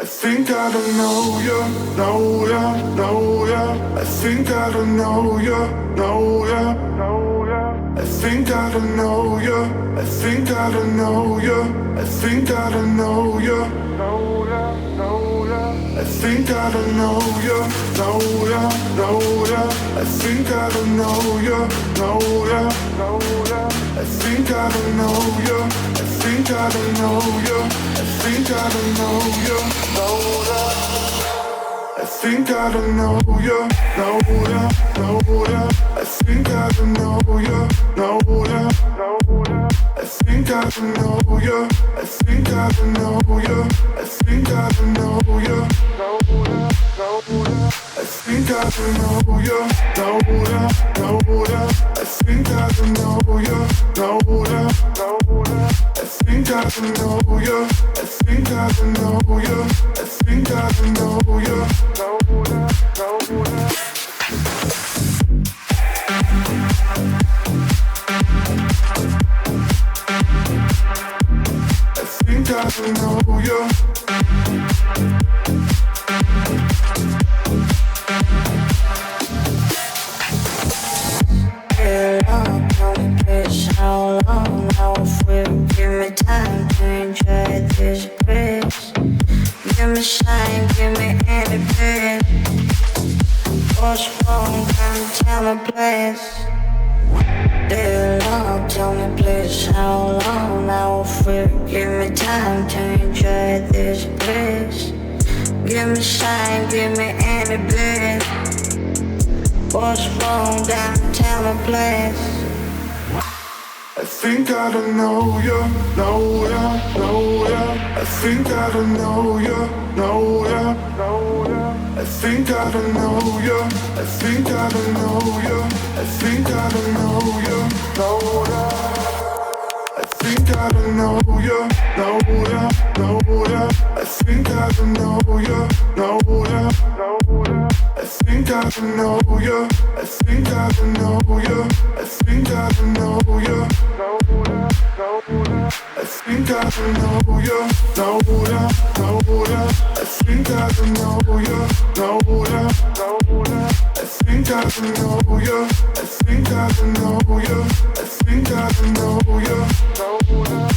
I think I don't know you, know ya, know ya. I think I don't know you, know ya, know ya. I think I don't know you, I think I don't know you, I think I don't know you, know ya, know ya. I think I don't know you, know ya, know ya. I think I don't know you, know ya, know ya. I think I don't know you, I think I don't know you, I think I don't know you, know ya. I think I don't know you, know ya, know ya. I think I don't know you, know ya, know ya. I think I don't know you, I think I don't know you, I think I don't know you, know ya, know ya. I think I don't know you, know ya, know ya. I think I don't know you, know ya, know ya. I think I don't know you, I think I don't know you, I think I don't know you, know ya, know ya. I think I don't know you. How long now will give me time to enjoy this place. Give me shine, give me any bit. What's wrong? Come tell me please. Dear Lord, tell me please how long now will give me time to enjoy this place. Give me shine, give me any bit. What's wrong? Come tell me please. I think I don't know you, know ya, know ya. I think I don't know you, know ya, know ya. I think I don't know you, I think I don't know you, I think I don't know you, know ya. I think I don't know you, know ya, know ya. I think I don't know you, know ya, know ya. I think I don't know you, I think I don't know you, I think I don't know you, know ya, know ya. I think I don't know you, know ya, know ya. I think I don't know you, know ya, know ya. I think I don't know you, I think I don't know you, I think I don't know you, know ya.